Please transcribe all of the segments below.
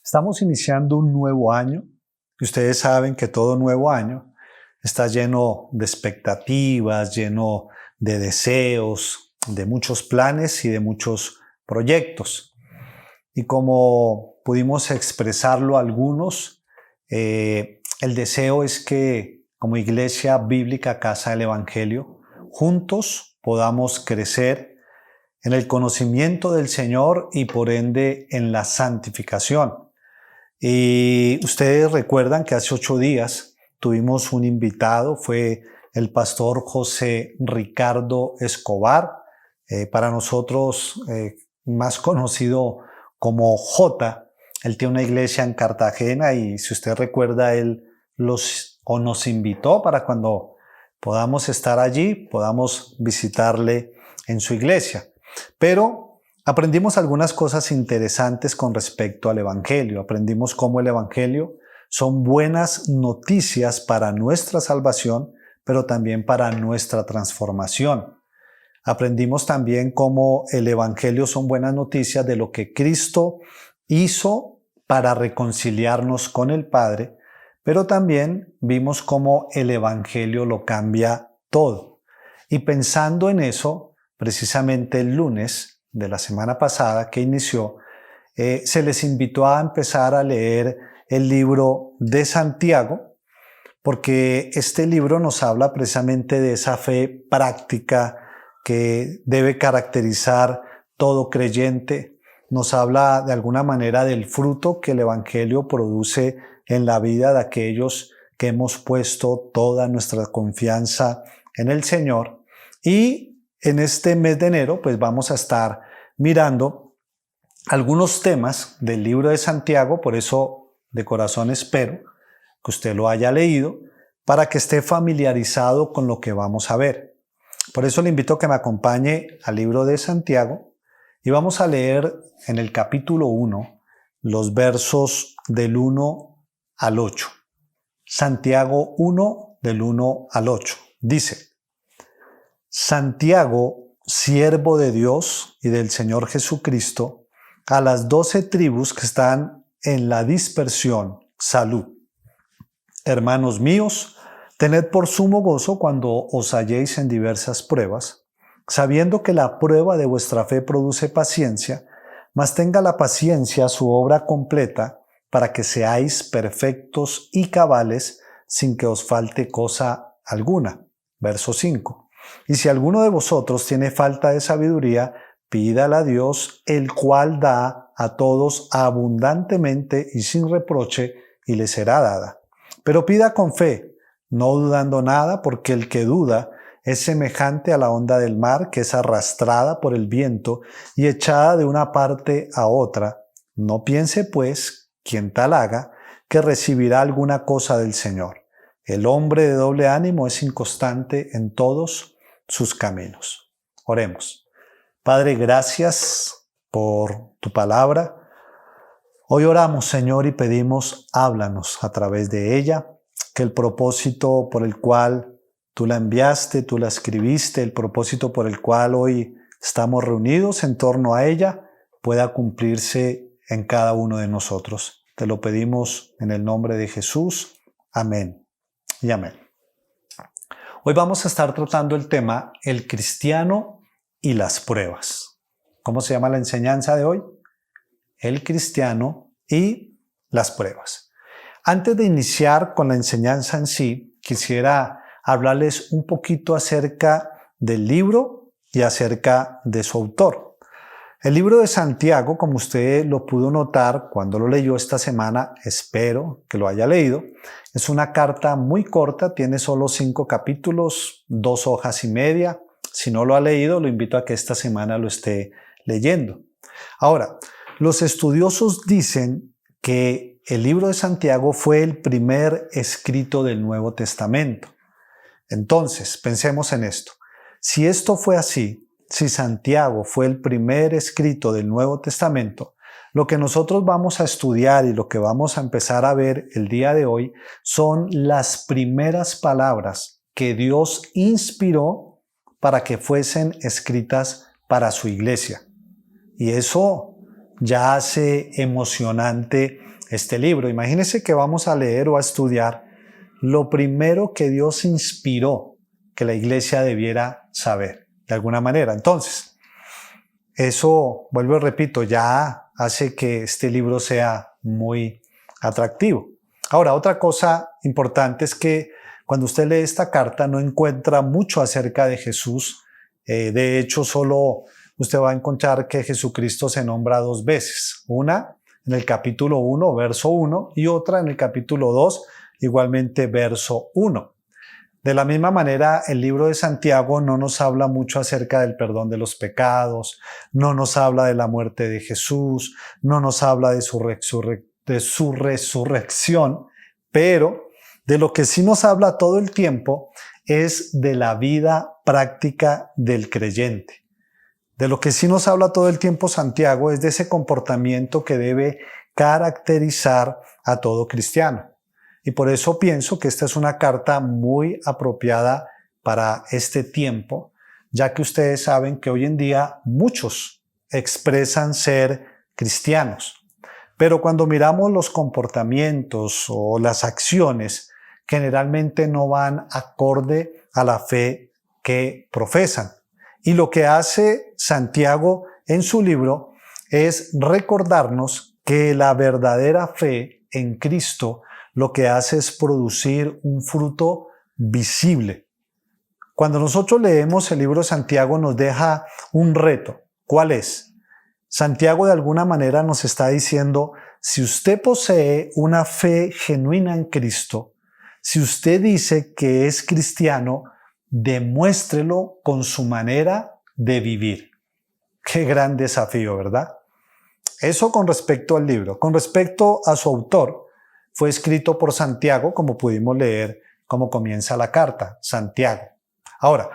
Estamos iniciando un nuevo año y ustedes saben que todo nuevo año está lleno de expectativas, lleno de deseos, de muchos planes y de muchos proyectos. Y como pudimos expresarlo algunos, el deseo es que como Iglesia Bíblica Casa del Evangelio, juntos podamos crecer en el conocimiento del Señor y por ende en la santificación. Y ustedes recuerdan que hace 8 días tuvimos un invitado, fue el pastor José Ricardo Escobar, para nosotros más conocido como J. Él tiene una iglesia en Cartagena y si usted recuerda, él nos invitó para cuando podamos estar allí, podamos visitarle en su iglesia. Pero aprendimos algunas cosas interesantes con respecto al Evangelio. Aprendimos cómo el Evangelio son buenas noticias para nuestra salvación, pero también para nuestra transformación. Aprendimos también cómo el Evangelio son buenas noticias de lo que Cristo hizo para reconciliarnos con el Padre, pero también vimos cómo el Evangelio lo cambia todo. Y pensando en eso, precisamente el lunes de la semana pasada que inició, se les invitó a empezar a leer el libro de Santiago, porque este libro nos habla precisamente de esa fe práctica que debe caracterizar todo creyente. Nos habla de alguna manera del fruto que el Evangelio produce en la vida de aquellos que hemos puesto toda nuestra confianza en el Señor. Y en este mes de enero, pues vamos a estar mirando algunos temas del libro de Santiago, por eso de corazón espero que usted lo haya leído, para que esté familiarizado con lo que vamos a ver. Por eso le invito a que me acompañe al libro de Santiago y vamos a leer en el capítulo 1 los versos del 1 al 8. Santiago 1 del 1 al 8. Dice: Santiago, siervo de Dios y del Señor Jesucristo, a las 12 tribus que están en la dispersión, salud. Hermanos míos, tened por sumo gozo cuando os halléis en diversas pruebas, sabiendo que la prueba de vuestra fe produce paciencia, mas tenga la paciencia su obra completa, para que seáis perfectos y cabales, sin que os falte cosa alguna. Verso 5. Y si alguno de vosotros tiene falta de sabiduría, pídala a Dios, el cual da a todos abundantemente y sin reproche, y le será dada. Pero pida con fe, no dudando nada, porque el que duda es semejante a la onda del mar, que es arrastrada por el viento y echada de una parte a otra. No piense, pues, quien tal haga, que recibirá alguna cosa del Señor. El hombre de doble ánimo es inconstante en todos sus caminos. Oremos. Padre, gracias por tu palabra. Hoy oramos, Señor, y pedimos, háblanos a través de ella, que el propósito por el cual tú la enviaste, tú la escribiste, el propósito por el cual hoy estamos reunidos en torno a ella, pueda cumplirse en cada uno de nosotros. Te lo pedimos en el nombre de Jesús. Amén y amén. Hoy vamos a estar tratando el tema el cristiano y las pruebas. ¿Cómo se llama la enseñanza de hoy? El cristiano y las pruebas. Antes de iniciar con la enseñanza en sí, quisiera hablarles un poquito acerca del libro y acerca de su autor. El libro de Santiago, como usted lo pudo notar cuando lo leyó esta semana, espero que lo haya leído, es una carta muy corta, tiene solo 5 capítulos, 2 hojas y media. Si no lo ha leído, lo invito a que esta semana lo esté leyendo. Ahora, los estudiosos dicen que el libro de Santiago fue el primer escrito del Nuevo Testamento. Entonces, pensemos en esto. Si esto fue así, si Santiago fue el primer escrito del Nuevo Testamento, lo que nosotros vamos a estudiar y lo que vamos a empezar a ver el día de hoy son las primeras palabras que Dios inspiró para que fuesen escritas para su iglesia. Y eso ya hace emocionante este libro. Imagínense que vamos a leer o a estudiar lo primero que Dios inspiró que la iglesia debiera saber, de alguna manera. Entonces, eso, vuelvo y repito, ya hace que este libro sea muy atractivo. Ahora, otra cosa importante es que cuando usted lee esta carta no encuentra mucho acerca de Jesús. De hecho, solo usted va a encontrar que Jesucristo se nombra 2 veces. Una en el capítulo 1, verso 1, y otra en el capítulo 2, igualmente verso 1. De la misma manera, el libro de Santiago no nos habla mucho acerca del perdón de los pecados, no nos habla de la muerte de Jesús, no nos habla de su resurrección, pero de lo que sí nos habla todo el tiempo es de la vida práctica del creyente. De lo que sí nos habla todo el tiempo Santiago es de ese comportamiento que debe caracterizar a todo cristiano. Y por eso pienso que esta es una carta muy apropiada para este tiempo, ya que ustedes saben que hoy en día muchos expresan ser cristianos. Pero cuando miramos los comportamientos o las acciones, generalmente no van acorde a la fe que profesan. Y lo que hace Santiago en su libro es recordarnos que la verdadera fe en Cristo lo que hace es producir un fruto visible. Cuando nosotros leemos el libro de Santiago nos deja un reto. ¿Cuál es? Santiago de alguna manera nos está diciendo, si usted posee una fe genuina en Cristo, si usted dice que es cristiano, demuéstrelo con su manera de vivir. Qué gran desafío, ¿verdad? Eso con respecto al libro. Con respecto a su autor, fue escrito por Santiago, como pudimos leer cómo comienza la carta, Santiago. Ahora,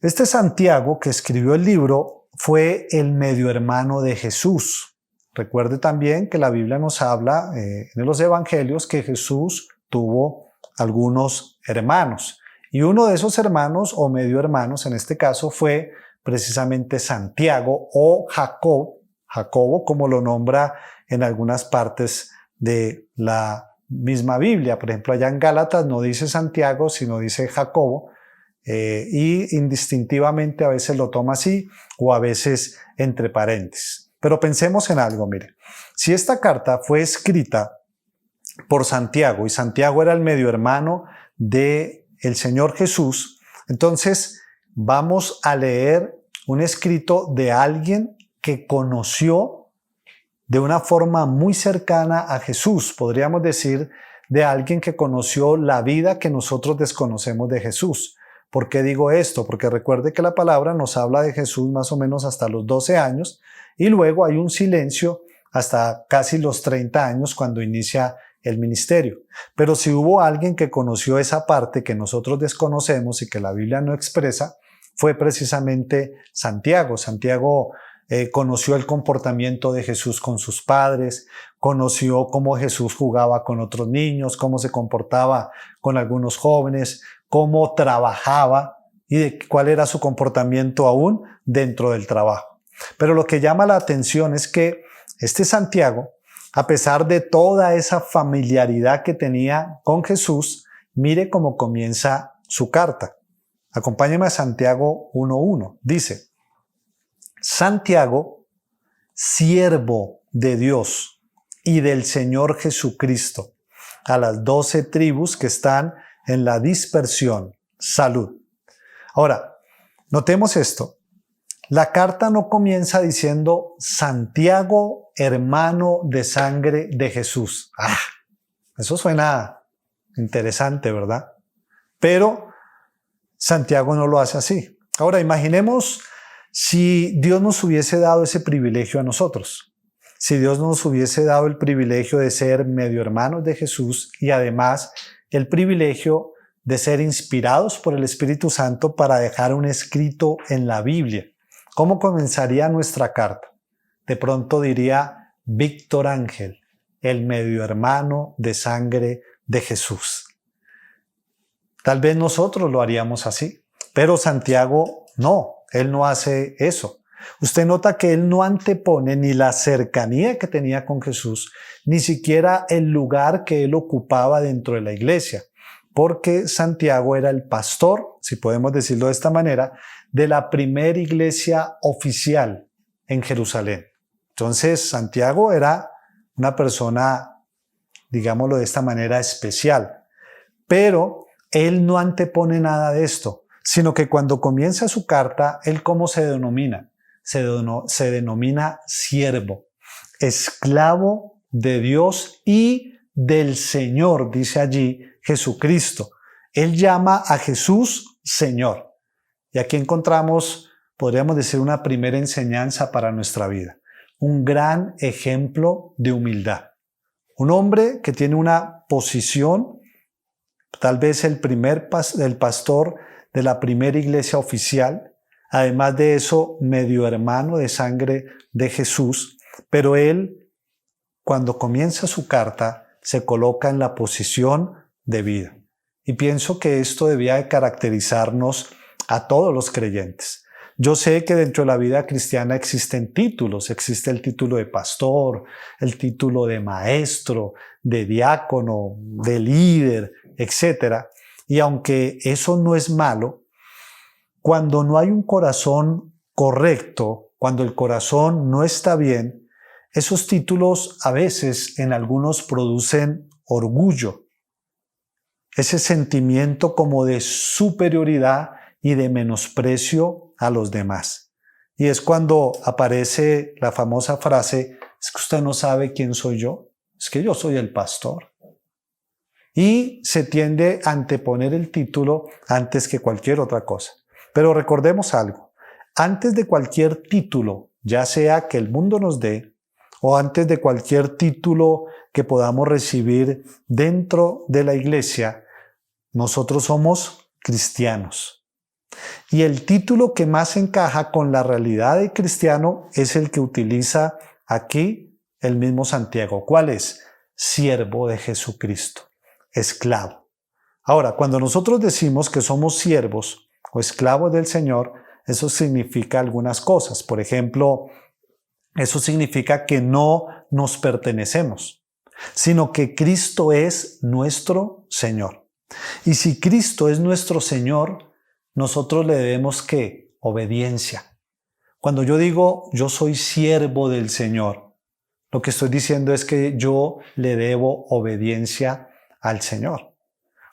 este Santiago que escribió el libro fue el medio hermano de Jesús. Recuerde también que la Biblia nos habla en los evangelios que Jesús tuvo algunos hermanos. Y uno de esos hermanos o medio hermanos en este caso fue precisamente Santiago o Jacobo como lo nombra en algunas partes de la misma Biblia. Por ejemplo, allá en Gálatas no dice Santiago, sino dice Jacobo, y indistintivamente a veces lo toma así o a veces entre paréntesis. Pero pensemos en algo, mire. Si esta carta fue escrita por Santiago y Santiago era el medio hermano de el Señor Jesús, entonces vamos a leer un escrito de alguien que conoció de una forma muy cercana a Jesús, podríamos decir de alguien que conoció la vida que nosotros desconocemos de Jesús. ¿Por qué digo esto? Porque recuerde que la palabra nos habla de Jesús más o menos hasta los 12 años y luego hay un silencio hasta casi los 30 años cuando inicia el ministerio. Pero si hubo alguien que conoció esa parte que nosotros desconocemos y que la Biblia no expresa, fue precisamente Santiago. Santiago conoció el comportamiento de Jesús con sus padres, conoció cómo Jesús jugaba con otros niños, cómo se comportaba con algunos jóvenes, cómo trabajaba y de cuál era su comportamiento aún dentro del trabajo. Pero lo que llama la atención es que este Santiago, a pesar de toda esa familiaridad que tenía con Jesús, mire cómo comienza su carta. Acompáñeme a Santiago 1:1. Dice, Santiago, siervo de Dios y del Señor Jesucristo, a las 12 tribus que están en la dispersión, salud. Ahora, notemos esto. La carta no comienza diciendo Santiago, hermano de sangre de Jesús. Eso suena interesante, ¿verdad? Pero Santiago no lo hace así. Ahora, imaginemos si Dios nos hubiese dado ese privilegio a nosotros. Si Dios nos hubiese dado el privilegio de ser medio hermanos de Jesús y además el privilegio de ser inspirados por el Espíritu Santo para dejar un escrito en la Biblia. ¿Cómo comenzaría nuestra carta? De pronto diría Víctor Ángel, el medio hermano de sangre de Jesús. Tal vez nosotros lo haríamos así, pero Santiago no, él no hace eso. Usted nota que él no antepone ni la cercanía que tenía con Jesús, ni siquiera el lugar que él ocupaba dentro de la iglesia, porque Santiago era el pastor, si podemos decirlo de esta manera, de la primera iglesia oficial en Jerusalén. Entonces, Santiago era una persona, digámoslo de esta manera, especial. Pero él no antepone nada de esto, sino que cuando comienza su carta, él ¿cómo se denomina? Se denomina siervo, esclavo de Dios y del Señor, dice allí Jesucristo. Él llama a Jesús Señor. Y aquí encontramos, podríamos decir, una primera enseñanza para nuestra vida. Un gran ejemplo de humildad. Un hombre que tiene una posición, tal vez el pastor de la primera iglesia oficial, además de eso, medio hermano de sangre de Jesús, pero él, cuando comienza su carta, se coloca en la posición de vida. Y pienso que esto debía de caracterizarnos a todos los creyentes. Yo sé que dentro de la vida cristiana existen títulos, existe el título de pastor, el título de maestro, de diácono, de líder, etc. Y aunque eso no es malo, cuando no hay un corazón correcto, cuando el corazón no está bien, esos títulos a veces en algunos producen orgullo, ese sentimiento como de superioridad y de menosprecio a los demás. Y es cuando aparece la famosa frase, es que usted no sabe quién soy yo, es que yo soy el pastor. Y se tiende a anteponer el título antes que cualquier otra cosa. Pero recordemos algo, antes de cualquier título, ya sea que el mundo nos dé, o antes de cualquier título que podamos recibir dentro de la iglesia, nosotros somos cristianos. Y el título que más encaja con la realidad de cristiano es el que utiliza aquí el mismo Santiago. ¿Cuál es? Siervo de Jesucristo, esclavo. Ahora, cuando nosotros decimos que somos siervos o esclavos del Señor, eso significa algunas cosas. Por ejemplo, eso significa que no nos pertenecemos, sino que Cristo es nuestro Señor. Y si Cristo es nuestro Señor, nosotros le debemos ¿qué? Obediencia. Cuando yo digo yo soy siervo del Señor, lo que estoy diciendo es que yo le debo obediencia al Señor.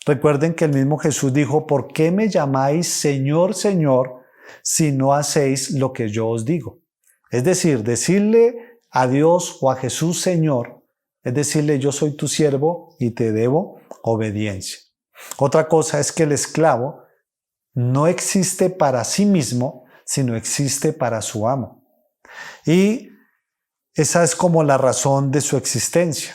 Recuerden que el mismo Jesús dijo, ¿por qué me llamáis Señor, Señor, si no hacéis lo que yo os digo? Es decir, decirle a Dios o a Jesús Señor, es decirle yo soy tu siervo y te debo obediencia. Otra cosa es que el esclavo no existe para sí mismo, sino existe para su amo. Y esa es como la razón de su existencia.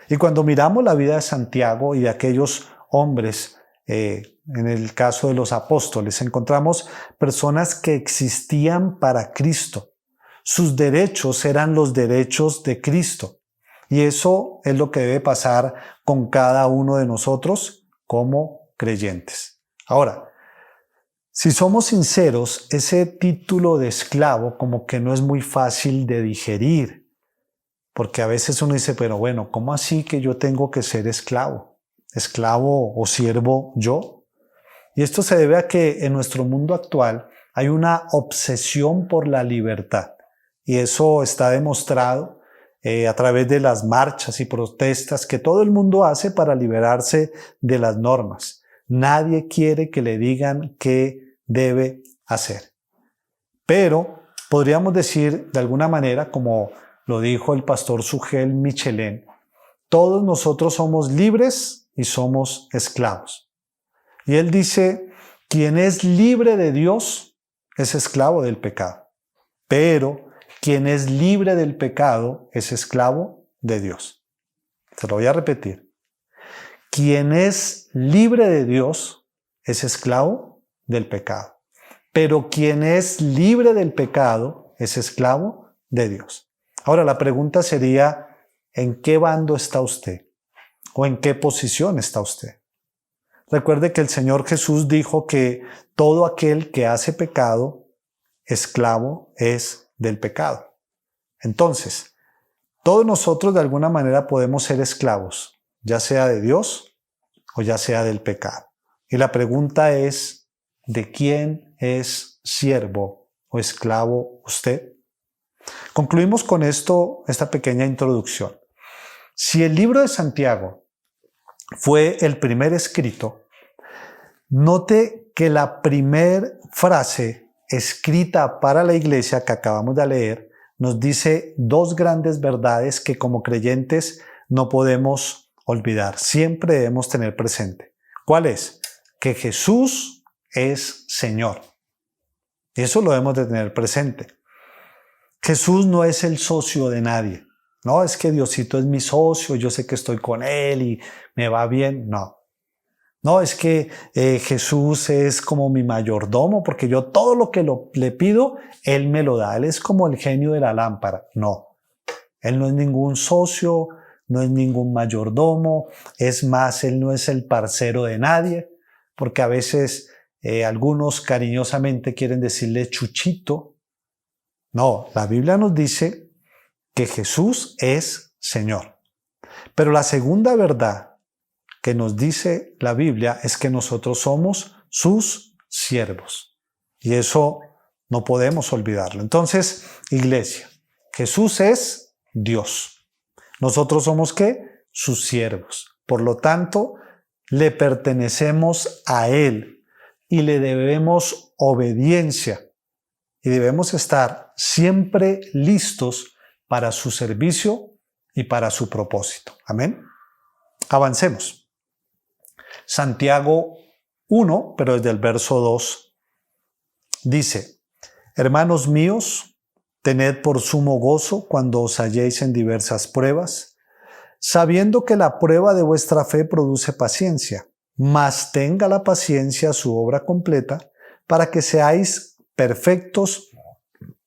Y cuando miramos la vida de Santiago y de aquellos hombres, en el caso de los apóstoles, encontramos personas que existían para Cristo. Sus derechos eran los derechos de Cristo. Y eso es lo que debe pasar con cada uno de nosotros como creyentes. Ahora, si somos sinceros, ese título de esclavo como que no es muy fácil de digerir, porque a veces uno dice, pero bueno, ¿cómo así que yo tengo que ser esclavo? ¿Esclavo o siervo yo? Y esto se debe a que en nuestro mundo actual hay una obsesión por la libertad, y eso está demostrado a través de las marchas y protestas que todo el mundo hace para liberarse de las normas. Nadie quiere que le digan qué debe hacer. Pero podríamos decir de alguna manera, como lo dijo el pastor Sugel Michelén, todos nosotros somos libres y somos esclavos. Y él dice, quien es libre de Dios es esclavo del pecado, pero quien es libre del pecado es esclavo de Dios. Se lo voy a repetir. Quien es libre de Dios es esclavo del pecado, pero quien es libre del pecado es esclavo de Dios. Ahora la pregunta sería, ¿en qué bando está usted? ¿O en qué posición está usted? Recuerde que el Señor Jesús dijo que todo aquel que hace pecado esclavo es del pecado. Entonces, todos nosotros de alguna manera podemos ser esclavos, ya sea de Dios o ya sea del pecado. Y la pregunta es, ¿de quién es siervo o esclavo usted? Concluimos con esta pequeña introducción. Si el libro de Santiago fue el primer escrito, note que la primer frase escrita para la iglesia que acabamos de leer nos dice dos grandes verdades que como creyentes no podemos olvidar. Siempre debemos tener presente. ¿Cuál es? Que Jesús es Señor. Eso lo debemos de tener presente. Jesús no es el socio de nadie. No, es que Diosito es mi socio, yo sé que estoy con Él y me va bien. No. No, es que Jesús es como mi mayordomo porque yo todo lo que le pido, Él me lo da. Él es como el genio de la lámpara. No. Él no es ningún socio, no es ningún mayordomo. Es más, Él no es el parcero de nadie, porque a veces algunos cariñosamente quieren decirle chuchito. No, la Biblia nos dice que Jesús es Señor. Pero la segunda verdad que nos dice la Biblia es que nosotros somos sus siervos. Y eso no podemos olvidarlo. Entonces, iglesia, Jesús es Dios. Nosotros somos ¿qué? Sus siervos. Por lo tanto, le pertenecemos a Él y le debemos obediencia. Y debemos estar siempre listos para su servicio y para su propósito. Amén. Avancemos. Santiago 1, pero desde el verso 2, dice: Hermanos míos, tened por sumo gozo cuando os halléis en diversas pruebas, sabiendo que la prueba de vuestra fe produce paciencia, mas tenga la paciencia su obra completa, para que seáis perfectos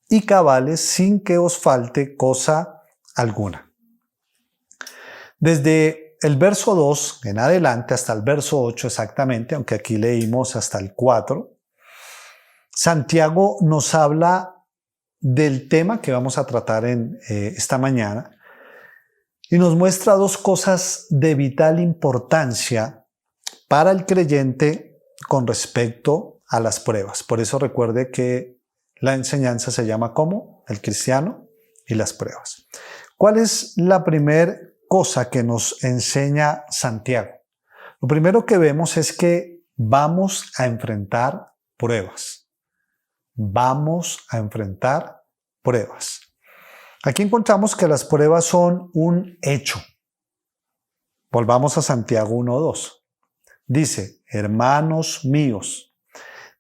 y cabales sin que os falte cosa alguna. Desde el verso 2 en adelante hasta el verso 8 exactamente, aunque aquí leímos hasta el 4, Santiago nos habla del tema que vamos a tratar en esta mañana y nos muestra dos cosas de vital importancia para el creyente con respecto a las pruebas. Por eso recuerde que la enseñanza se llama ¿cómo? El cristiano y las pruebas. ¿Cuál es la primera cosa que nos enseña Santiago? Lo primero que vemos es que vamos a enfrentar pruebas. Vamos a enfrentar pruebas. Aquí encontramos que las pruebas son un hecho. Volvamos a Santiago 1:2. Dice: hermanos míos,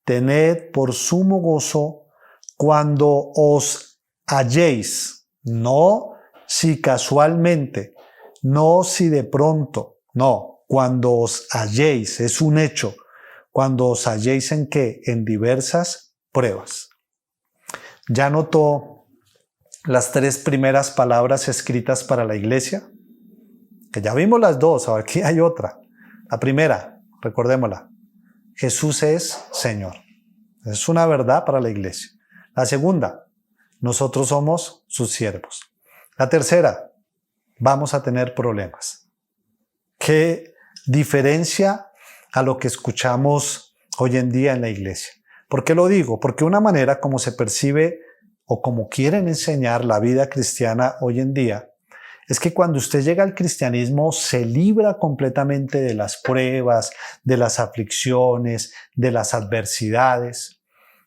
tened por sumo gozo cuando os halléis, no si casualmente, no si de pronto, no, cuando os halléis, es un hecho. Cuando os halléis ¿en qué? En diversas pruebas. ¿Ya notó las tres primeras palabras escritas para la iglesia? Que ya vimos las dos, ahora aquí hay otra. La primera, recordémosla: Jesús es Señor. Es una verdad para la iglesia. La segunda, nosotros somos sus siervos. La tercera, vamos a tener problemas. ¿Qué diferencia a lo que escuchamos hoy en día en la iglesia? ¿Por qué lo digo? Porque una manera como se percibe o como quieren enseñar la vida cristiana hoy en día es que cuando usted llega al cristianismo se libra completamente de las pruebas, de las aflicciones, de las adversidades,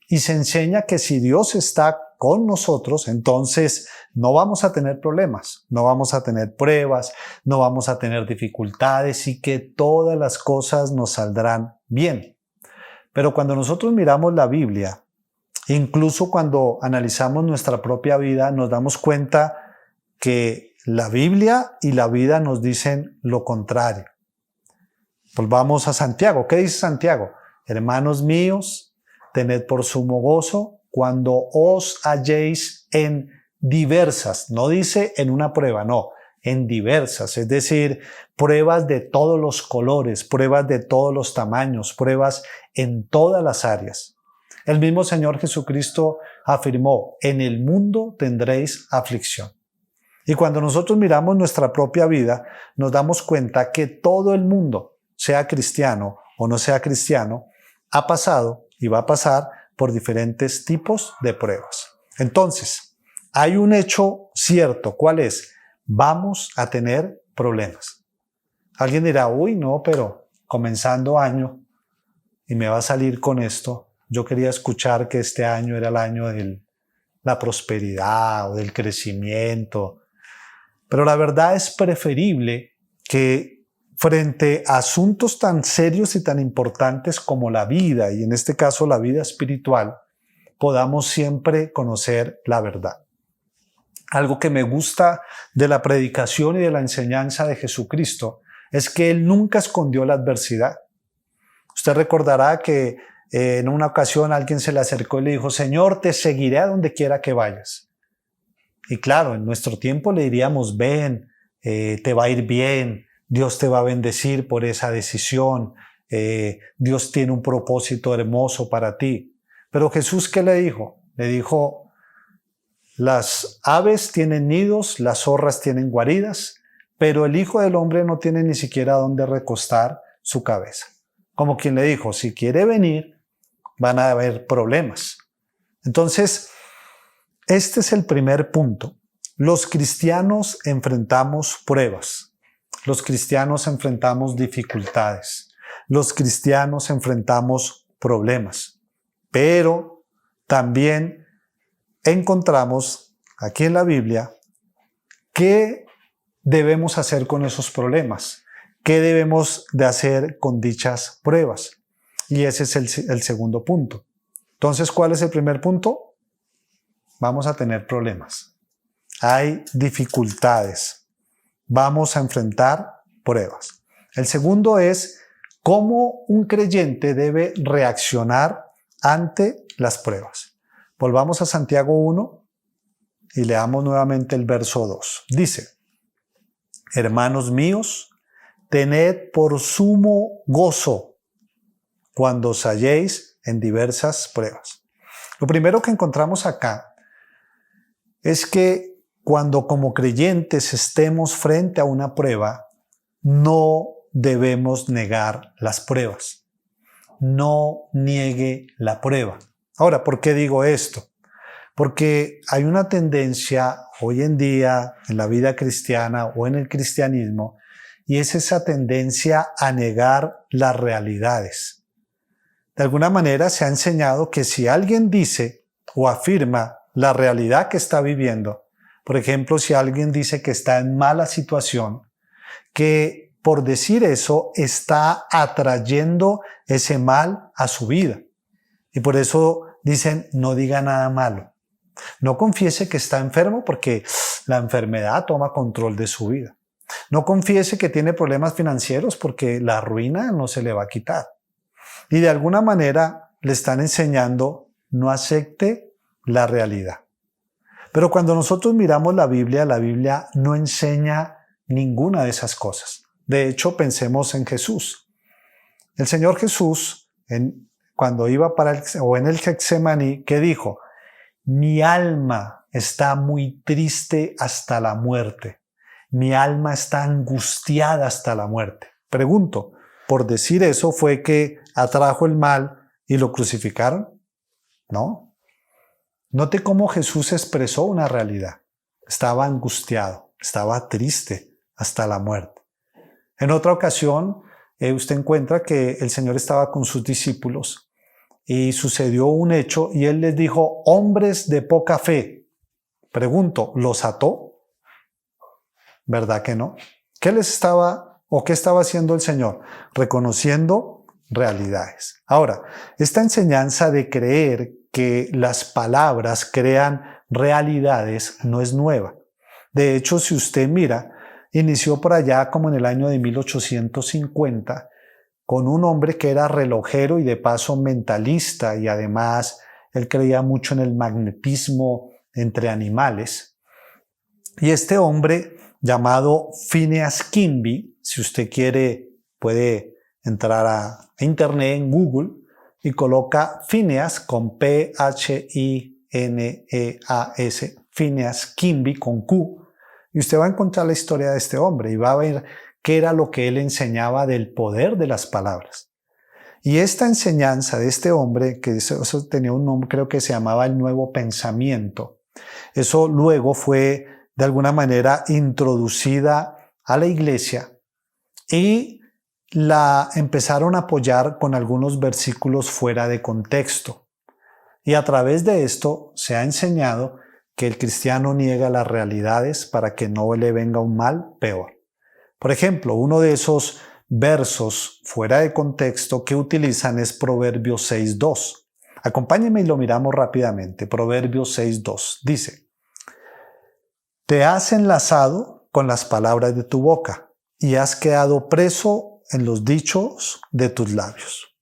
y se enseña que si Dios está con nosotros, entonces no vamos a tener problemas, no vamos a tener pruebas, no vamos a tener dificultades y que todas las cosas nos saldrán bien. Pero cuando nosotros miramos la Biblia, incluso cuando analizamos nuestra propia vida, nos damos cuenta que la Biblia y la vida nos dicen lo contrario. Volvamos a Santiago. ¿Qué dice Santiago? Hermanos míos, tened por sumo gozo cuando os halléis en diversas. No dice en una prueba, no, en diversas. Es decir, pruebas de todos los colores, pruebas de todos los tamaños, pruebas en todas las áreas. El mismo Señor Jesucristo afirmó, en el mundo tendréis aflicción. Y cuando nosotros miramos nuestra propia vida, nos damos cuenta que todo el mundo, sea cristiano o no sea cristiano, ha pasado y va a pasar por diferentes tipos de pruebas. Entonces, hay un hecho cierto. ¿Cuál es? Vamos a tener problemas. Alguien dirá, uy, no, pero comenzando año y me va a salir con esto. Yo quería escuchar que este año era el año de la prosperidad o del crecimiento. Pero la verdad es preferible que frente a asuntos tan serios y tan importantes como la vida, y en este caso la vida espiritual, podamos siempre conocer la verdad. Algo que me gusta de la predicación y de la enseñanza de Jesucristo es que Él nunca escondió la adversidad. Usted recordará que en una ocasión alguien se le acercó y le dijo, Señor, te seguiré a donde quiera que vayas. Y claro, en nuestro tiempo le diríamos, ven, te va a ir bien, Dios te va a bendecir por esa decisión, Dios tiene un propósito hermoso para ti. Pero Jesús, ¿qué le dijo? Le dijo, las aves tienen nidos, las zorras tienen guaridas, pero el Hijo del Hombre no tiene ni siquiera dónde recostar su cabeza. Como quien le dijo, si quiere venir, van a haber problemas. Entonces, este es el primer punto. Los cristianos enfrentamos pruebas. Los cristianos enfrentamos dificultades. Los cristianos enfrentamos problemas. Pero también encontramos aquí en la Biblia qué debemos hacer con esos problemas. ¿Qué debemos de hacer con dichas pruebas? Y ese es el segundo punto. Entonces, ¿cuál es el primer punto? Vamos a tener problemas. Hay dificultades. Vamos a enfrentar pruebas. El segundo es cómo un creyente debe reaccionar ante las pruebas. Volvamos a Santiago 1 y leamos nuevamente el verso 2. Dice, hermanos míos, tened por sumo gozo cuando os halléis en diversas pruebas. Lo primero que encontramos acá es que cuando como creyentes estemos frente a una prueba, no debemos negar las pruebas. No niegue la prueba. Ahora, ¿por qué digo esto? Porque hay una tendencia hoy en día en la vida cristiana o en el cristianismo, y es esa tendencia a negar las realidades. De alguna manera se ha enseñado que si alguien dice o afirma la realidad que está viviendo, por ejemplo, si alguien dice que está en mala situación, que por decir eso está atrayendo ese mal a su vida. Y por eso dicen, no diga nada malo. No confiese que está enfermo porque la enfermedad toma control de su vida. No confiese que tiene problemas financieros porque la ruina no se le va a quitar. Y de alguna manera le están enseñando, no acepte la realidad. Pero cuando nosotros miramos la Biblia no enseña ninguna de esas cosas. De hecho, pensemos en Jesús. El Señor Jesús, cuando iba en el Getsemaní, ¿qué dijo? Mi alma está muy triste hasta la muerte. Mi alma está angustiada hasta la muerte. Pregunto, ¿por decir eso fue que atrajo el mal y lo crucificaron? No. Note cómo Jesús expresó una realidad. Estaba angustiado, estaba triste hasta la muerte. En otra ocasión, usted encuentra que el Señor estaba con sus discípulos y sucedió un hecho y Él les dijo, hombres de poca fe. Pregunto, ¿los ató? ¿Verdad que no? ¿Qué estaba haciendo el Señor? Reconociendo realidades. Ahora, esta enseñanza de creer que las palabras crean realidades no es nueva. De hecho, si usted mira, inició por allá como en el año de 1850 con un hombre que era relojero y de paso mentalista, y además él creía mucho en el magnetismo entre animales. Y este hombre llamado Phineas Quimby, si usted quiere puede entrar a internet en Google y coloca Phineas con Phineas, Phineas Quimby con Q, y usted va a encontrar la historia de este hombre y va a ver qué era lo que él enseñaba del poder de las palabras. Y esta enseñanza de este hombre, que eso tenía un nombre, creo que se llamaba el Nuevo Pensamiento, eso luego fue de alguna manera introducida a la iglesia y la empezaron a apoyar con algunos versículos fuera de contexto. Y a través de esto se ha enseñado que el cristiano niega las realidades para que no le venga un mal peor. Por ejemplo, uno de esos versos fuera de contexto que utilizan es Proverbios 6.2. Acompáñenme y lo miramos rápidamente. Proverbios 6.2 dice: te has enlazado con las palabras de tu boca y has quedado preso en los dichos de tus labios.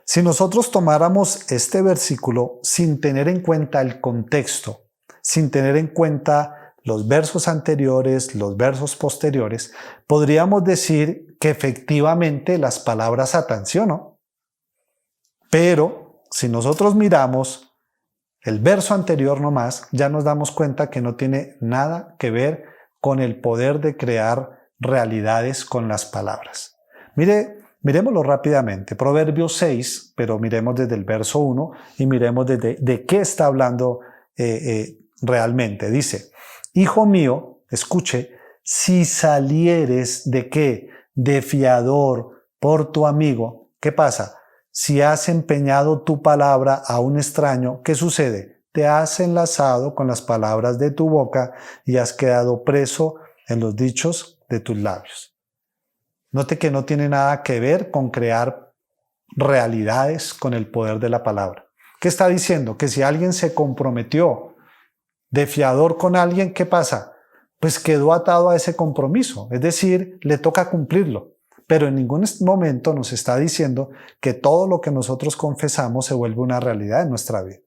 Si nosotros tomáramos este versículo sin tener en cuenta el contexto, sin tener en cuenta los versos anteriores, los versos posteriores, podríamos decir que efectivamente las palabras atan, ¿sí o no? Pero si nosotros miramos el verso anterior nomás, ya nos damos cuenta que no tiene nada que ver con el poder de crear realidades con las palabras. Miremoslo rápidamente. Proverbios 6, pero miremos desde el verso 1 y miremos de qué está hablando realmente. Dice: hijo mío, escuche, si salieres de qué, de fiador por tu amigo, ¿qué pasa? Si has empeñado tu palabra a un extraño, ¿qué sucede? Te has enlazado con las palabras de tu boca y has quedado preso en los dichos de tus labios. Note que no tiene nada que ver con crear realidades con el poder de la palabra. ¿Qué está diciendo? Que si alguien se comprometió de fiador con alguien, ¿qué pasa? Pues quedó atado a ese compromiso, es decir, le toca cumplirlo. Pero en ningún momento nos está diciendo que todo lo que nosotros confesamos se vuelve una realidad en nuestra vida.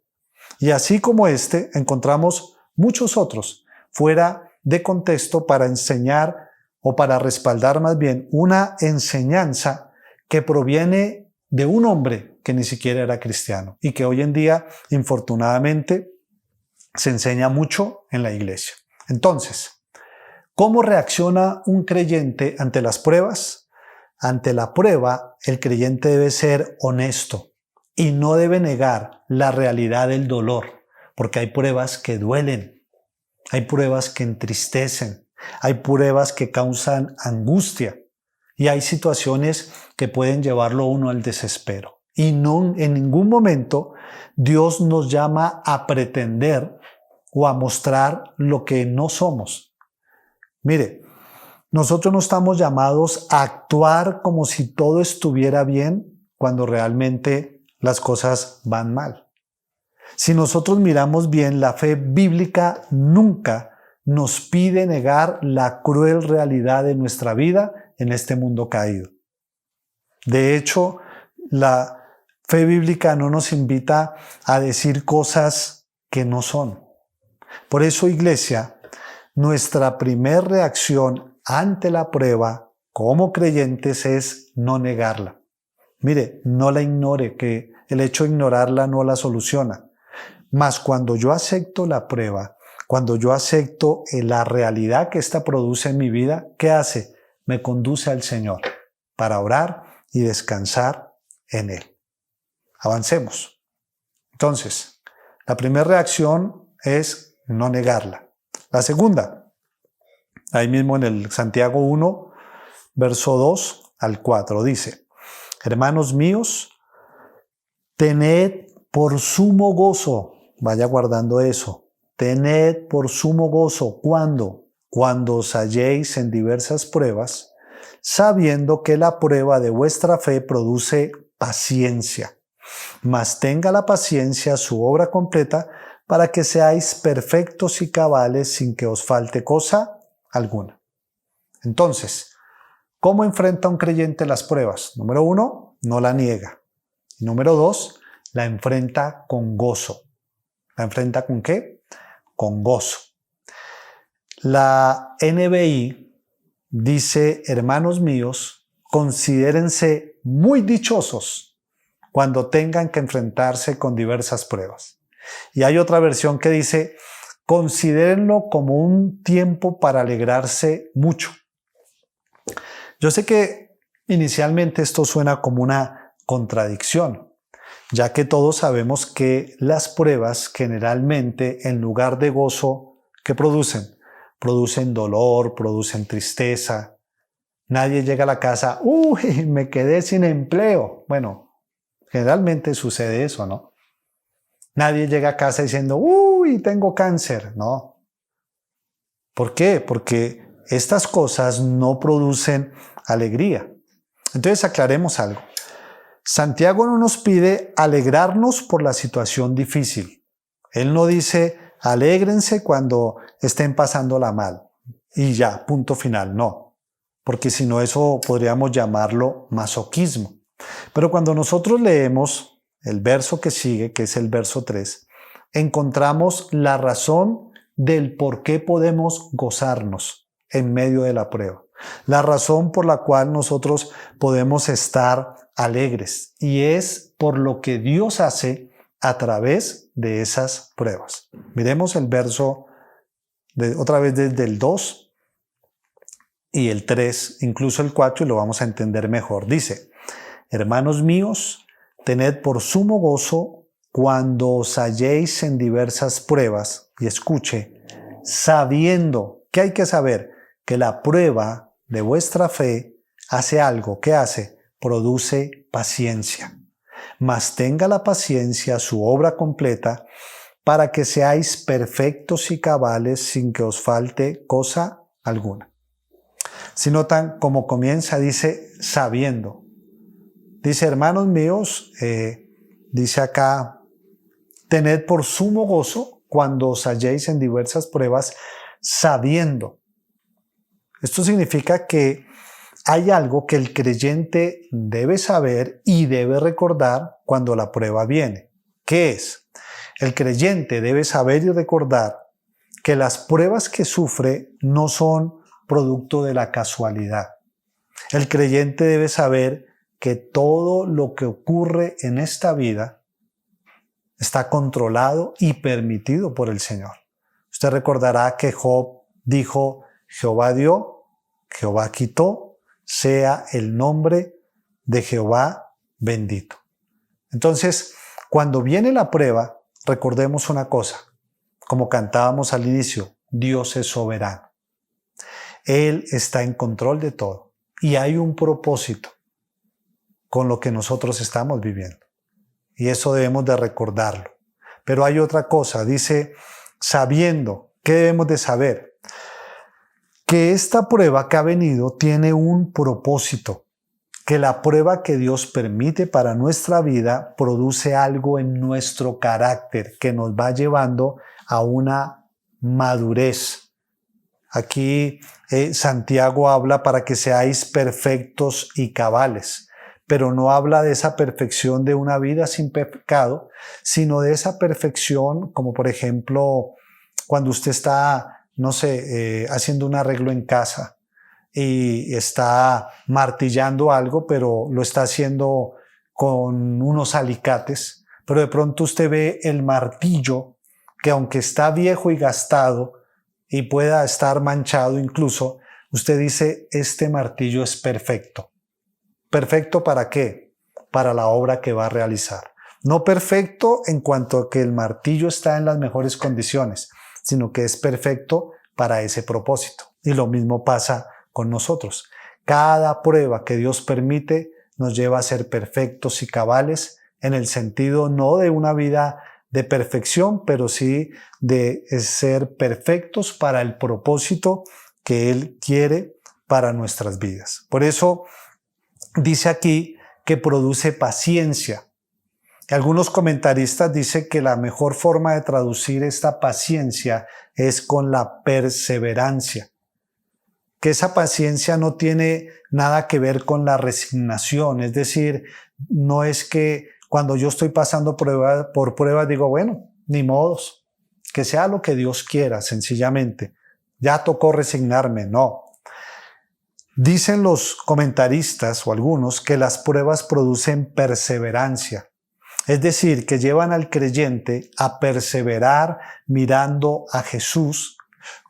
Y así como este, encontramos muchos otros fuera de contexto para enseñar o para respaldar más bien una enseñanza que proviene de un hombre que ni siquiera era cristiano y que hoy en día, infortunadamente, se enseña mucho en la iglesia. Entonces, ¿cómo reacciona un creyente ante las pruebas? Ante la prueba, el creyente debe ser honesto y no debe negar la realidad del dolor, porque hay pruebas que duelen, hay pruebas que entristecen, hay pruebas que causan angustia y hay situaciones que pueden llevarlo a uno al desespero. Y no, en ningún momento Dios nos llama a pretender o a mostrar lo que no somos. Mire, nosotros no estamos llamados a actuar como si todo estuviera bien cuando realmente las cosas van mal. Si nosotros miramos bien, la fe bíblica nunca nos pide negar la cruel realidad de nuestra vida en este mundo caído. De hecho, la fe bíblica no nos invita a decir cosas que no son. Por eso, iglesia, nuestra primera reacción ante la prueba como creyentes es no negarla. Mire, no la ignore, que el hecho de ignorarla no la soluciona. Mas cuando yo acepto la prueba, cuando yo acepto la realidad que esta produce en mi vida, ¿qué hace? Me conduce al Señor para orar y descansar en Él. Avancemos. Entonces, la primera reacción es no negarla. La segunda, ahí mismo en el Santiago 1, verso 2 al 4, dice: hermanos míos, tened por sumo gozo, vaya guardando eso, tened por sumo gozo, ¿cuándo? Cuando os halléis en diversas pruebas, sabiendo que la prueba de vuestra fe produce paciencia. Mas tenga la paciencia su obra completa, para que seáis perfectos y cabales sin que os falte cosa alguna. Entonces, ¿cómo enfrenta un creyente las pruebas? Número 1, no la niega. Número 2, la enfrenta con gozo. ¿La enfrenta con qué? Con gozo. La NBI dice: hermanos míos, considérense muy dichosos cuando tengan que enfrentarse con diversas pruebas. Y hay otra versión que dice, considérenlo como un tiempo para alegrarse mucho. Yo sé que inicialmente esto suena como una contradicción, ya que todos sabemos que las pruebas generalmente, en lugar de gozo, ¿qué producen? Producen dolor, producen tristeza. Nadie llega a la casa, ¡uy! Me quedé sin empleo. Bueno, generalmente sucede eso, ¿no? Nadie llega a casa diciendo, ¡uy! Tengo cáncer. No. ¿Por qué? Porque estas cosas no producen alegría. Entonces aclaremos algo. Santiago no nos pide alegrarnos por la situación difícil. Él no dice, alégrense cuando estén pasándola mal. Y ya, punto final. No. Porque si no, eso podríamos llamarlo masoquismo. Pero cuando nosotros leemos el verso que sigue, que es el verso 3, encontramos la razón del por qué podemos gozarnos en medio de la prueba. La razón por la cual nosotros podemos estar alegres, y es por lo que Dios hace a través de esas pruebas. Miremos el verso otra vez desde el 2 y el 3, incluso el 4, y lo vamos a entender mejor. Dice, hermanos míos, tened por sumo gozo cuando os halléis en diversas pruebas, y escuche, sabiendo, ¿qué hay que saber? Que la prueba de vuestra fe hace algo. ¿Qué hace? Produce paciencia. Mas tenga la paciencia su obra completa, para que seáis perfectos y cabales sin que os falte cosa alguna. Si notan cómo comienza, dice sabiendo. Dice, hermanos míos, dice acá, tened por sumo gozo cuando os halléis en diversas pruebas, sabiendo. Esto significa que hay algo que el creyente debe saber y debe recordar cuando la prueba viene. ¿Qué es? El creyente debe saber y recordar que las pruebas que sufre no son producto de la casualidad. El creyente debe saber que todo lo que ocurre en esta vida está controlado y permitido por el Señor. Usted recordará que Job dijo, Jehová dio, Jehová quitó, sea el nombre de Jehová bendito. Entonces, cuando viene la prueba, recordemos una cosa, como cantábamos al inicio, Dios es soberano. Él está en control de todo y hay un propósito con lo que nosotros estamos viviendo. Y eso debemos de recordarlo. Pero hay otra cosa, dice, sabiendo, ¿qué debemos de saber? Que esta prueba que ha venido tiene un propósito, que la prueba que Dios permite para nuestra vida produce algo en nuestro carácter que nos va llevando a una madurez. Aquí Santiago habla para que seáis perfectos y cabales, pero no habla de esa perfección de una vida sin pecado, sino de esa perfección como por ejemplo cuando usted está, no sé, haciendo un arreglo en casa y está martillando algo, pero lo está haciendo con unos alicates, pero de pronto usted ve el martillo que aunque está viejo y gastado y pueda estar manchado incluso, usted dice, este martillo es perfecto. ¿Perfecto para qué? Para la obra que va a realizar. No perfecto en cuanto a que el martillo está en las mejores condiciones, sino que es perfecto para ese propósito. Y lo mismo pasa con nosotros. Cada prueba que Dios permite nos lleva a ser perfectos y cabales en el sentido no de una vida de perfección, pero sí de ser perfectos para el propósito que Él quiere para nuestras vidas. Por eso dice aquí que produce paciencia. Algunos comentaristas dicen que la mejor forma de traducir esta paciencia es con la perseverancia. Que esa paciencia no tiene nada que ver con la resignación, es decir, no es que cuando yo estoy pasando por pruebas digo, bueno, ni modos, que sea lo que Dios quiera, sencillamente. Ya tocó resignarme, no. Dicen los comentaristas o algunos que las pruebas producen perseverancia, es decir, que llevan al creyente a perseverar mirando a Jesús,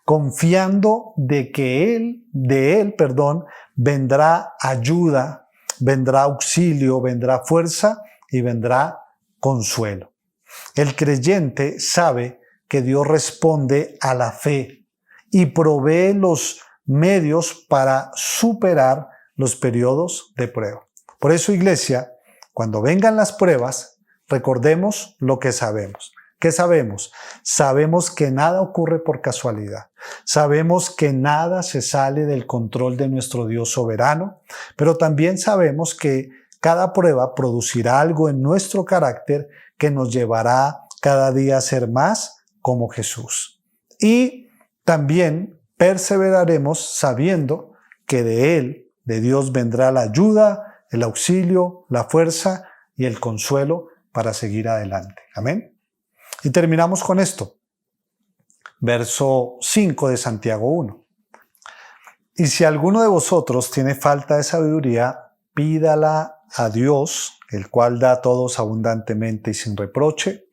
confiando de que de él, vendrá ayuda, vendrá auxilio, vendrá fuerza y vendrá consuelo. El creyente sabe que Dios responde a la fe y provee los medios para superar los periodos de prueba. Por eso, iglesia, cuando vengan las pruebas, recordemos lo que sabemos. ¿Qué sabemos? Sabemos que nada ocurre por casualidad. Sabemos que nada se sale del control de nuestro Dios soberano, pero también sabemos que cada prueba producirá algo en nuestro carácter que nos llevará cada día a ser más como Jesús. Y también perseveraremos sabiendo que de Él, de Dios, vendrá la ayuda, el auxilio, la fuerza y el consuelo para seguir adelante. Amén. Y terminamos con esto. Verso 5 de Santiago 1. Y si alguno de vosotros tiene falta de sabiduría, pídala a Dios, el cual da a todos abundantemente y sin reproche,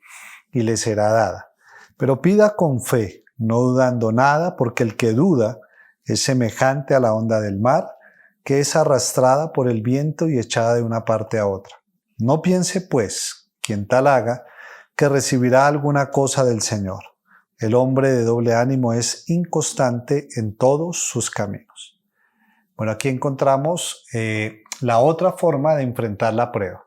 y le será dada. Pero pida con fe, no dudando nada, porque el que duda es semejante a la onda del mar, que es arrastrada por el viento y echada de una parte a otra. No piense, pues, quien tal haga, que recibirá alguna cosa del Señor. El hombre de doble ánimo es inconstante en todos sus caminos. Bueno, aquí encontramos la otra forma de enfrentar la prueba.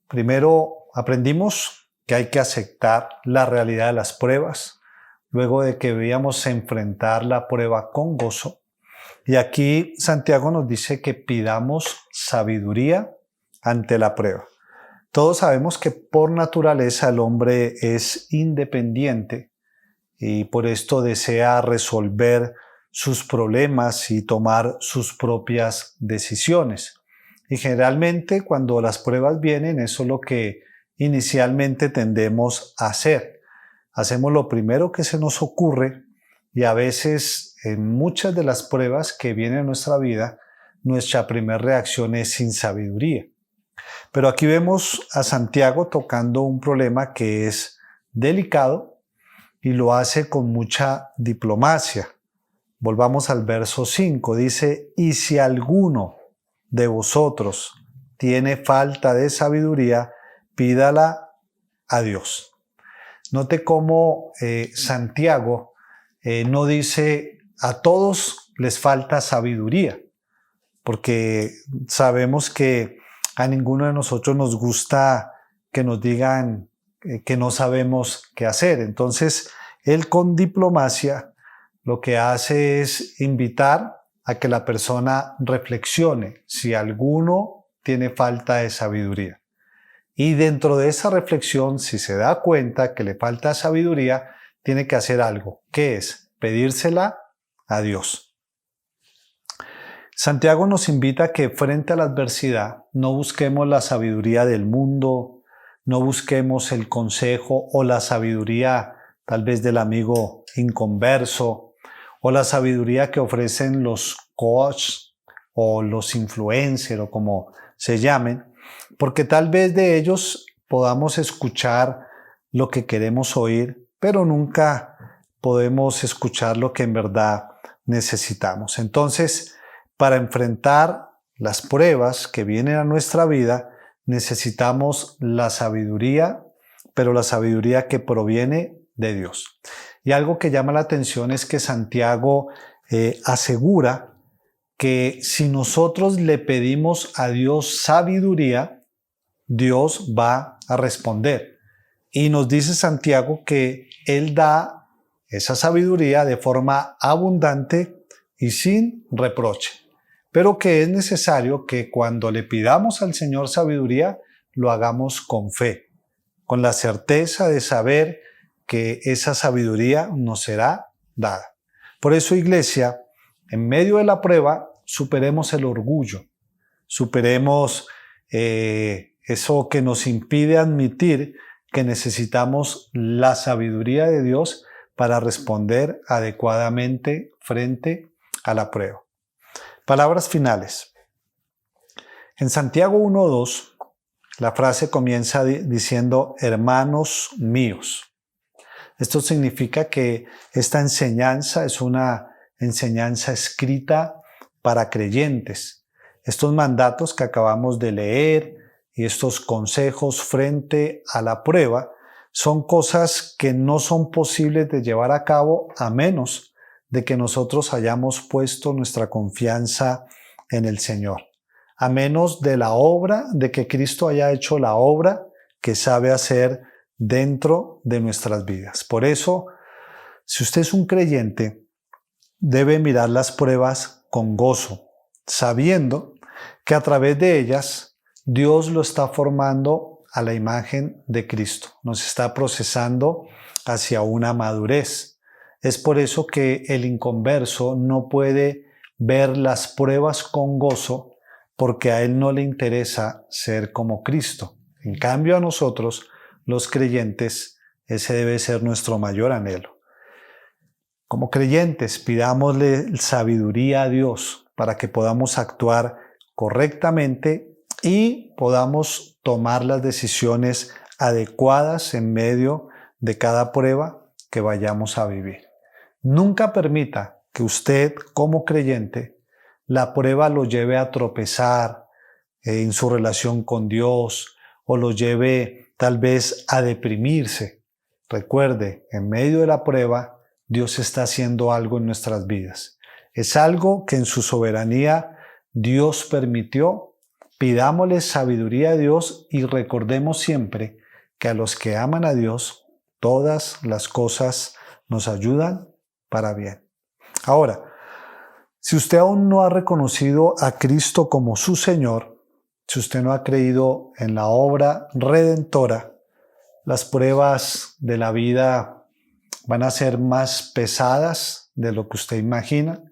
Primero, aprendimos que hay que aceptar la realidad de las pruebas, luego de que debíamos enfrentar la prueba con gozo. Y aquí Santiago nos dice que pidamos sabiduría ante la prueba. Todos sabemos que por naturaleza el hombre es independiente y por esto desea resolver sus problemas y tomar sus propias decisiones. Y generalmente cuando las pruebas vienen, eso es lo que inicialmente tendemos a hacer. Hacemos lo primero que se nos ocurre y a veces en muchas de las pruebas que vienen en nuestra vida, nuestra primera reacción es sin sabiduría. Pero aquí vemos a Santiago tocando un problema que es delicado y lo hace con mucha diplomacia. Volvamos al verso 5, dice, y si alguno de vosotros tiene falta de sabiduría, pídala a Dios. Note cómo Santiago no dice a todos les falta sabiduría, porque sabemos que a ninguno de nosotros nos gusta que nos digan que no sabemos qué hacer. Entonces, él con diplomacia lo que hace es invitar a que la persona reflexione si alguno tiene falta de sabiduría. Y dentro de esa reflexión, si se da cuenta que le falta sabiduría, tiene que hacer algo. ¿Qué es? Pedírsela a Dios. Santiago nos invita a que frente a la adversidad no busquemos la sabiduría del mundo, no busquemos el consejo o la sabiduría tal vez del amigo inconverso o la sabiduría que ofrecen los coaches o los influencers o como se llamen, porque tal vez de ellos podamos escuchar lo que queremos oír, pero nunca podemos escuchar lo que en verdad necesitamos. Entonces, para enfrentar las pruebas que vienen a nuestra vida, necesitamos la sabiduría, pero la sabiduría que proviene de Dios. Y algo que llama la atención es que Santiago asegura que si nosotros le pedimos a Dios sabiduría, Dios va a responder. Y nos dice Santiago que Él da esa sabiduría de forma abundante y sin reproche. Pero que es necesario que cuando le pidamos al Señor sabiduría, lo hagamos con fe, con la certeza de saber que esa sabiduría nos será dada. Por eso, iglesia, en medio de la prueba, superemos el orgullo, superemos eso que nos impide admitir que necesitamos la sabiduría de Dios para responder adecuadamente frente a la prueba. Palabras finales. En Santiago 1:2, la frase comienza diciendo, hermanos míos. Esto significa que esta enseñanza es una enseñanza escrita para creyentes. Estos mandatos que acabamos de leer y estos consejos frente a la prueba son cosas que no son posibles de llevar a cabo a menos de que nosotros hayamos puesto nuestra confianza en el Señor. A menos de la obra, de que Cristo haya hecho la obra que sabe hacer dentro de nuestras vidas. Por eso, si usted es un creyente, debe mirar las pruebas con gozo, sabiendo que a través de ellas Dios lo está formando a la imagen de Cristo, nos está procesando hacia una madurez. Es por eso que el inconverso no puede ver las pruebas con gozo, porque a él no le interesa ser como Cristo. En cambio, a nosotros, los creyentes, ese debe ser nuestro mayor anhelo. Como creyentes, pidámosle sabiduría a Dios para que podamos actuar correctamente y podamos tomar las decisiones adecuadas en medio de cada prueba que vayamos a vivir. Nunca permita que usted, como creyente, la prueba lo lleve a tropezar en su relación con Dios o lo lleve tal vez a deprimirse. Recuerde, en medio de la prueba, Dios está haciendo algo en nuestras vidas. Es algo que en su soberanía Dios permitió. Pidámosle sabiduría a Dios y recordemos siempre que a los que aman a Dios, todas las cosas nos ayudan para bien. Ahora, si usted aún no ha reconocido a Cristo como su Señor, si usted no ha creído en la obra redentora, las pruebas de la vida van a ser más pesadas de lo que usted imagina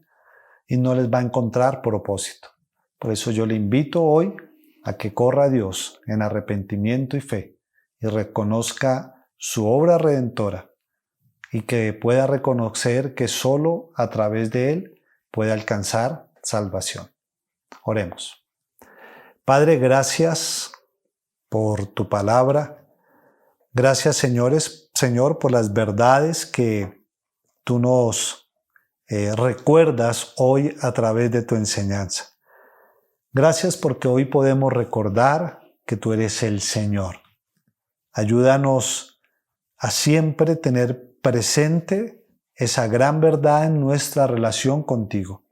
y no les va a encontrar propósito. Por eso yo le invito hoy a que corra a Dios en arrepentimiento y fe y reconozca su obra redentora y que pueda reconocer que solo a través de Él puede alcanzar salvación. Oremos. Padre, gracias por tu palabra. Gracias, Señor, por las verdades que tú nos recuerdas hoy a través de tu enseñanza. Gracias porque hoy podemos recordar que tú eres el Señor. Ayúdanos a siempre tener presente esa gran verdad en nuestra relación contigo.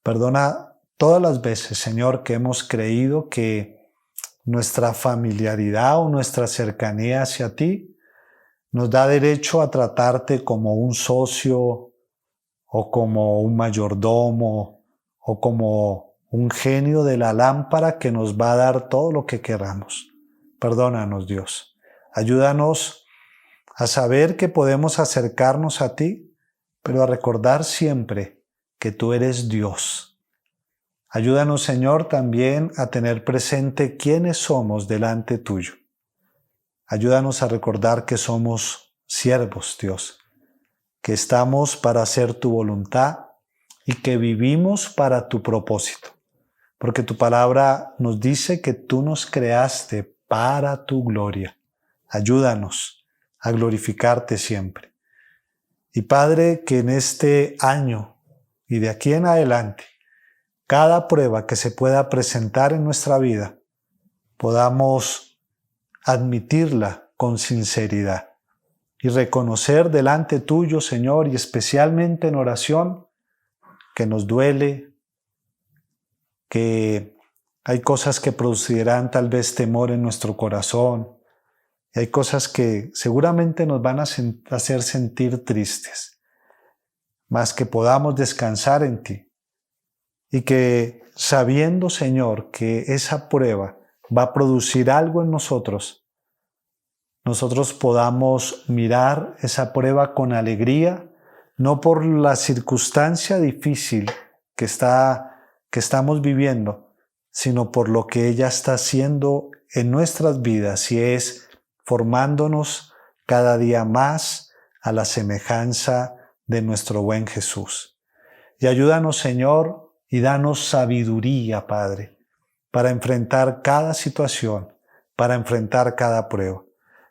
Perdona todas las veces, Señor, que hemos creído que nuestra familiaridad o nuestra cercanía hacia ti nos da derecho a tratarte como un socio o como un mayordomo o como un genio de la lámpara que nos va a dar todo lo que queramos. Perdónanos, Dios. Ayúdanos a saber que podemos acercarnos a ti, pero a recordar siempre que tú eres Dios. Ayúdanos, Señor, también a tener presente quiénes somos delante tuyo. Ayúdanos a recordar que somos siervos, Dios, que estamos para hacer tu voluntad y que vivimos para tu propósito. Porque tu palabra nos dice que tú nos creaste para tu gloria. Ayúdanos a glorificarte siempre. Y Padre, que en este año y de aquí en adelante, cada prueba que se pueda presentar en nuestra vida, podamos admitirla con sinceridad y reconocer delante tuyo, Señor, y especialmente en oración, que nos duele, que hay cosas que producirán tal vez temor en nuestro corazón, y hay cosas que seguramente nos van a hacer sentir tristes, mas que podamos descansar en ti y que sabiendo, Señor, que esa prueba va a producir algo en nosotros podamos mirar esa prueba con alegría, no por la circunstancia difícil que estamos viviendo, sino por lo que ella está haciendo en nuestras vidas y es formándonos cada día más a la semejanza de nuestro buen Jesús. Y ayúdanos, Señor, y danos sabiduría, Padre, para enfrentar cada situación, para enfrentar cada prueba.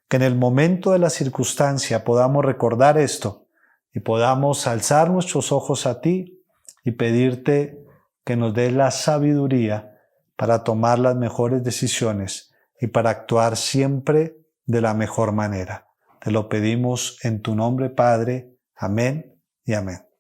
Que en el momento de la circunstancia podamos recordar esto y podamos alzar nuestros ojos a ti y pedirte que nos des la sabiduría para tomar las mejores decisiones y para actuar siempre de la mejor manera. Te lo pedimos en tu nombre, Padre. Amén y amén.